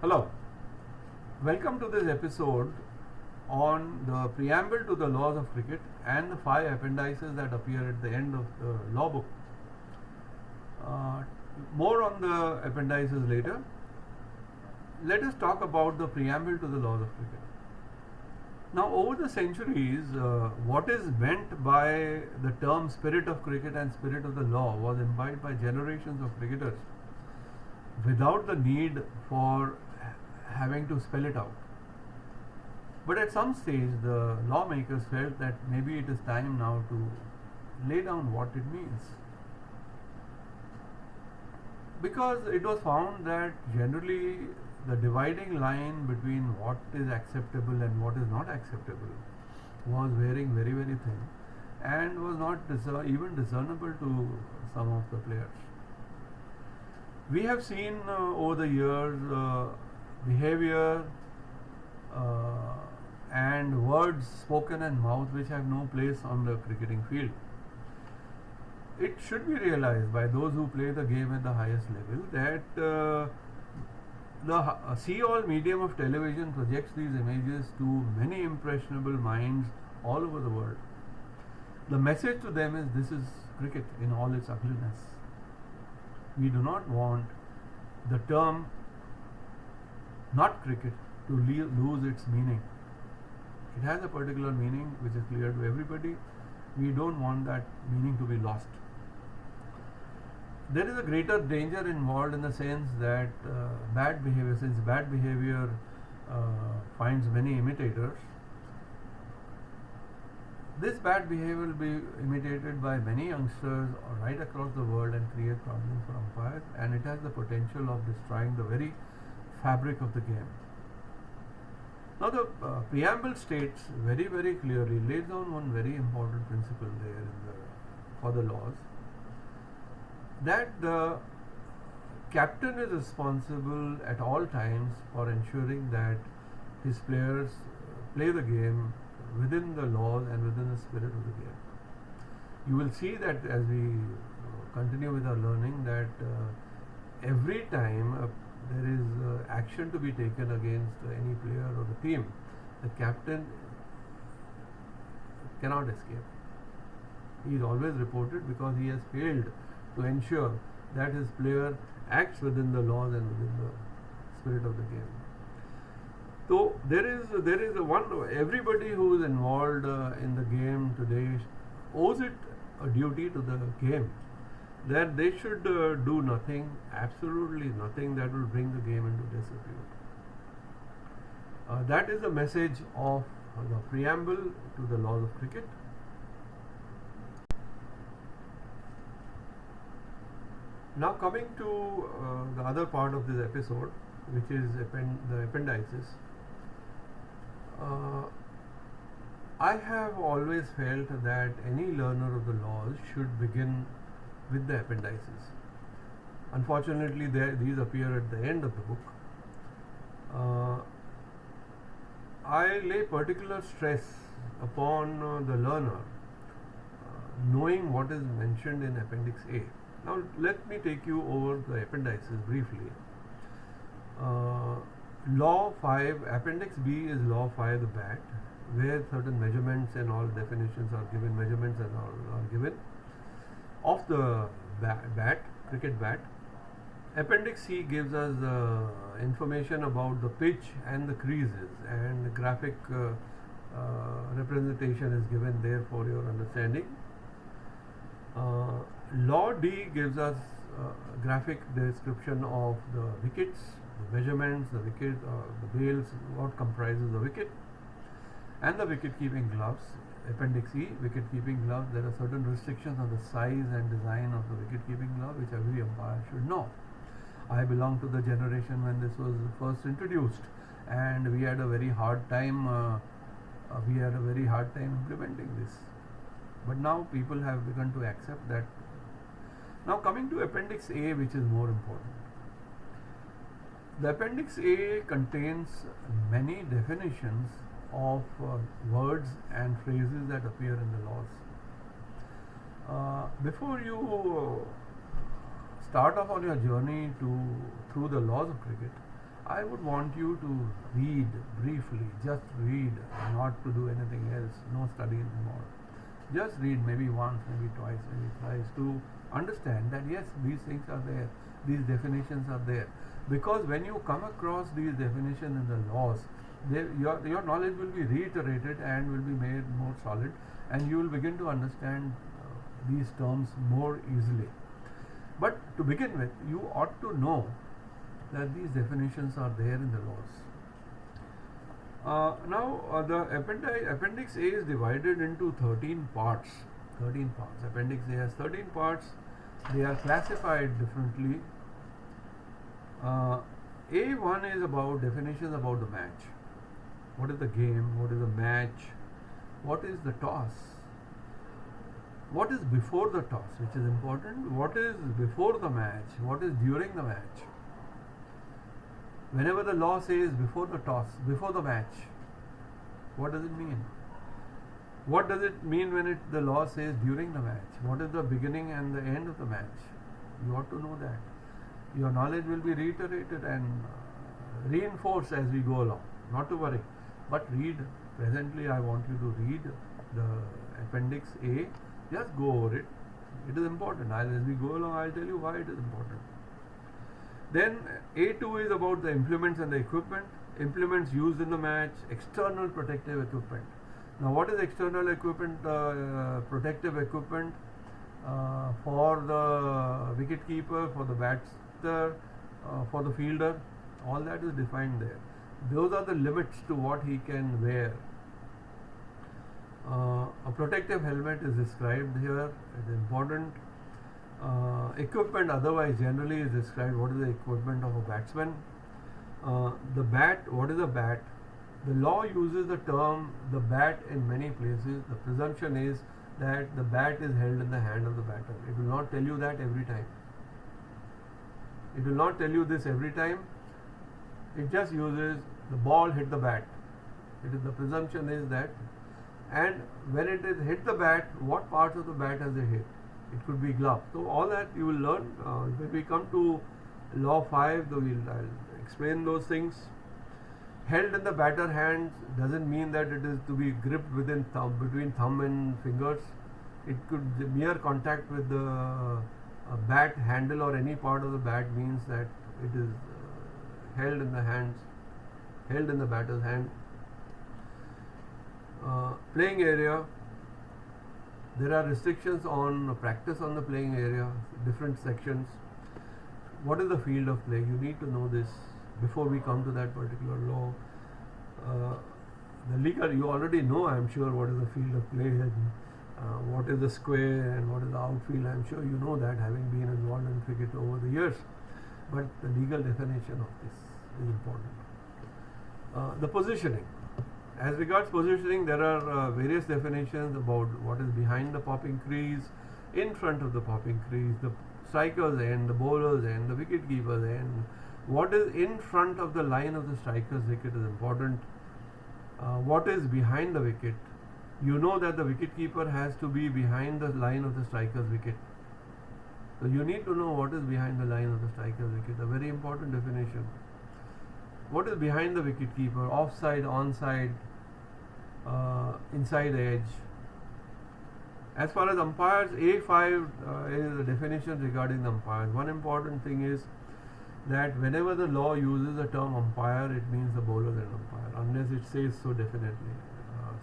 Hello, welcome to this episode on the preamble to the laws of cricket and the 5 appendices that appear at the end of the law book. More on the appendices later. Let us talk about the preamble to the laws of cricket. Now, over the centuries, what is meant by the term spirit of cricket and spirit of the law was imbibed by generations of cricketers without the need for having to spell it out. But at some stage, the lawmakers felt that maybe it is time now to lay down what it means. Because it was found that generally the dividing line between what is acceptable and what is not acceptable was wearing very, very thin and was not even discernible to some of the players. We have seen over the years behavior and words spoken and mouth which have no place on the cricketing field. It should be realized by those who play the game at the highest level that the see-all medium of television projects these images to many impressionable minds all over the world. The message to them is this is cricket in all its ugliness. We do not want the term not cricket to lose its meaning. It has a particular meaning which is clear to everybody. We don't want that meaning to be lost. There is a greater danger involved in the sense that bad behavior finds many imitators, this bad behavior will be imitated by many youngsters right across the world and create problems for umpires, and it has the potential of destroying the very fabric of the game. Now the preamble states very, very clearly, lays down one very important principle there for the laws, that the captain is responsible at all times for ensuring that his players play the game within the laws and within the spirit of the game. You will see that as we continue with our learning that every time there is action to be taken against any player or the team, the captain cannot escape. He is always reported because he has failed to ensure that his player acts within the laws and within the spirit of the game. So there is everybody who is involved in the game today owes it a duty to the game that they should do nothing, absolutely nothing that will bring the game into disrepute. That is the message of the preamble to the laws of cricket. Now coming to the other part of this episode, which is the appendices. I have always felt that any learner of the laws should begin with the appendices. Unfortunately, these appear at the end of the book. I lay particular stress upon the learner knowing what is mentioned in Appendix A. Now let me take you over the appendices briefly. Law 5, Appendix B is Law 5, the bat, where certain measurements and all definitions are given, measurements and all are given of the bat, cricket bat. Appendix C gives us information about the pitch and the creases, and the graphic representation is given there for your understanding. Law D gives us graphic description of the wickets, the measurements, the wicket, the bails, what comprises the wicket, and the wicket keeping gloves. Appendix E, wicket keeping gloves. There are certain restrictions on the size and design of the wicket keeping glove which every umpire should know. I belong to the generation when this was first introduced, and we had a very hard time implementing this. But now people have begun to accept that. Now coming to Appendix A, which is more important. The Appendix A contains many definitions of words and phrases that appear in the laws. Before you start off on your journey through the laws of cricket, I would want you to read briefly, just read, not to do anything else, no study anymore. Just read maybe once, maybe twice, maybe thrice to understand that yes, these things are there, these definitions are there. Because when you come across these definitions in the laws, your knowledge will be reiterated and will be made more solid, and you will begin to understand these terms more easily. But to begin with, you ought to know that these definitions are there in the laws. The Appendix A is divided into 13 parts. 13 parts. Appendix A has 13 parts. They are classified differently. A1 is about definitions about the match. What is the game? What is the match? What is the toss? What is before the toss, which is important? What is before the match? What is during the match? Whenever the law says before the toss, before the match, what does it mean? What does it mean when the law says during the match? What is the beginning and the end of the match? You ought to know that. Your knowledge will be reiterated and reinforced as we go along. Not to worry, but read. Presently, I want you to read the Appendix A. Just go over it. It is important. As we go along, I'll tell you why it is important. Then A2 is about the implements and the equipment. Implements used in the match, external protective equipment. Now, what is external equipment? Protective equipment for the wicket keeper, for the batsman, for the fielder. All that is defined there. Those are the limits to what he can wear. A protective helmet is described here. It is important. Equipment otherwise generally is described. What is the equipment of a batsman? The bat. What is a bat? The law uses the term the bat in many places. The presumption is that the bat is held in the hand of the batter. It will not tell you that every time. It will not tell you this every time. It just uses the ball hit the bat. The presumption is that, and when it is hit the bat, what parts of the bat has it hit? It could be glove. So all that you will learn when we come to Law 5. I'll explain those things. Held in the batter hands doesn't mean that it is to be gripped between thumb and fingers. It could be mere contact with the bat handle or any part of the bat means that it is held in the hands, held in the batter's hand. Playing area. There are restrictions on practice on the playing area, different sections. What is the field of play? You need to know this before we come to that particular law. The legal, you already know, I am sure, what is the field of play and what is the square and what is the outfield. I am sure you know that, having been involved in cricket over the years. But the legal definition of this is important. The positioning. As regards positioning, there are various definitions about what is behind the popping crease, in front of the popping crease, the striker's end, the bowler's end, the wicket keeper's end. What is in front of the line of the striker's wicket is important. What is behind the wicket? You know that the wicket keeper has to be behind the line of the striker's wicket. So you need to know what is behind the line of the striker's wicket, a very important definition. What is behind the wicket keeper? Offside, onside, inside edge. As far as umpires, A5 is the definition regarding the umpires. One important thing is that whenever the law uses the term umpire, it means the bowler's end umpire, unless it says so definitely,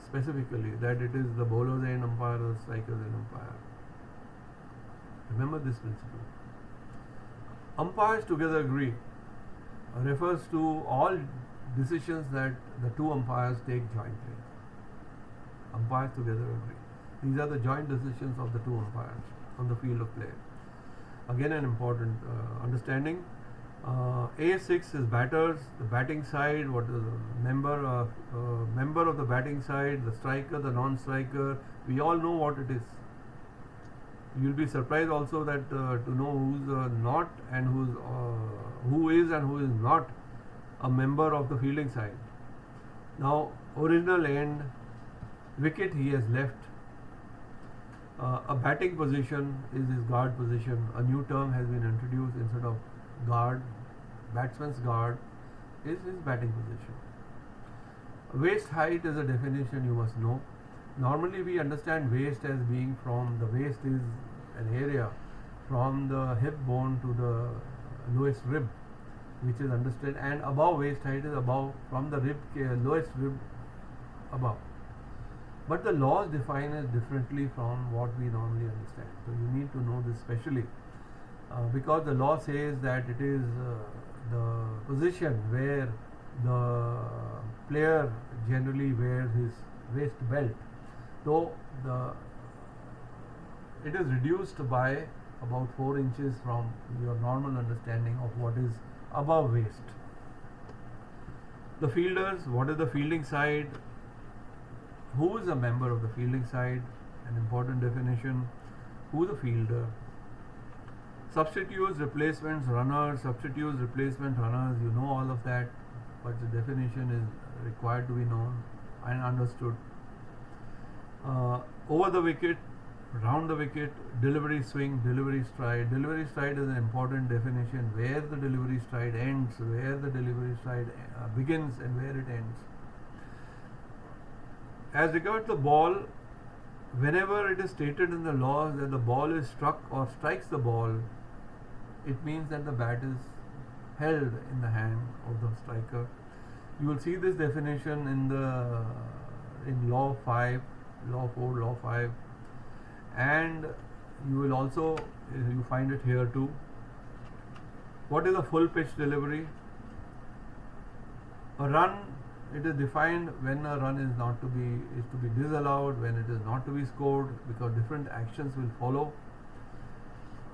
specifically, that it is the bowler's end umpire or the striker's end umpire. Remember this principle. Umpires together agree refers to all decisions that the two umpires take jointly. Umpires together agree. These are the joint decisions of the two umpires on the field of play. Again, an important understanding. A6 is batters, the batting side. What is a member of the batting side, the striker, the non-striker. We all know what it is. You'll be surprised also that to know who's not and who is and who is not a member of the fielding side. Now, original end, wicket he has left. A batting position is his guard position. A new term has been introduced instead of guard, batsman's guard. is his batting position. Waist height is a definition you must know. Normally we understand waist as being from the waist is an area from the hip bone to the lowest rib, which is understood, and above waist height is above from the lowest rib above. But the laws define it differently from what we normally understand. So you need to know this specially because the law says that it is the position where the player generally wears his waist belt. So it is reduced by about 4 inches from your normal understanding of what is above waist. The fielders, what is the fielding side? Who is a member of the fielding side? An important definition. Who is a fielder? Substitutes, replacements, runners, substitutes, replacement, runners, you know all of that, but the definition is required to be known and understood. Over the wicket, round the wicket, delivery swing, delivery stride. Delivery stride is an important definition, where the delivery stride ends, where the delivery stride begins and where it ends. As regards the ball, whenever it is stated in the laws that the ball is struck or strikes the ball, it means that the bat is held in the hand of the striker. You will see this definition in Law 5, Law 4, Law 5, and you will also you find it here too. What is a full pitch delivery? A run, it is defined when a run is to be disallowed, when it is not to be scored, because different actions will follow.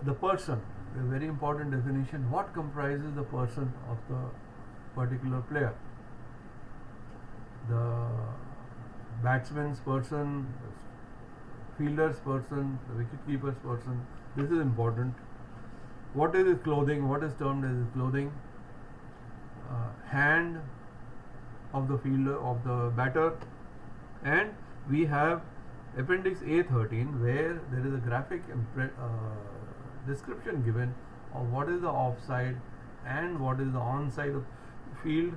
The person, a very important definition. What comprises the person of the particular player? The batsman's person, the fielder's person, the wicketkeeper's person. This is important. What is his clothing? What is termed as his clothing? Hand of the fielder, of the batter, and we have Appendix A13, where there is a graphic description given of what is the offside and what is the onside of field,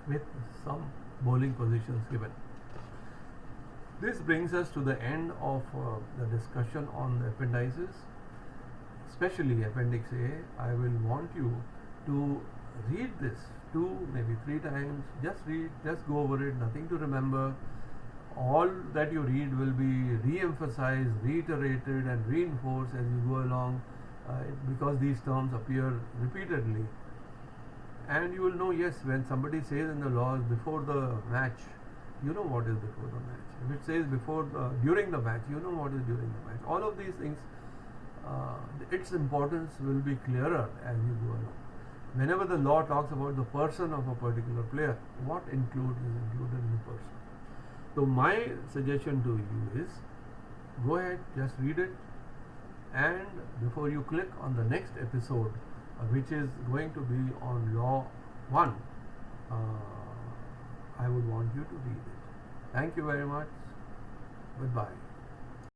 with some bowling positions given. This brings us to the end of the discussion on the appendices, especially Appendix A. I will want you to read this 2, maybe 3 times. Just read, just go over it, nothing to remember. All that you read will be re-emphasized, reiterated and reinforced as you go along because these terms appear repeatedly. And you will know, yes, when somebody says in the laws before the match, you know what is before the match. If it says during the match, you know what is during the match. All of these things, its importance will be clearer as you go along. Whenever the law talks about the person of a particular player, what is included in the person. So my suggestion to you is, go ahead, just read it, and before you click on the next episode, which is going to be on Law 1, I would want you to read it. Thank you very much. Goodbye.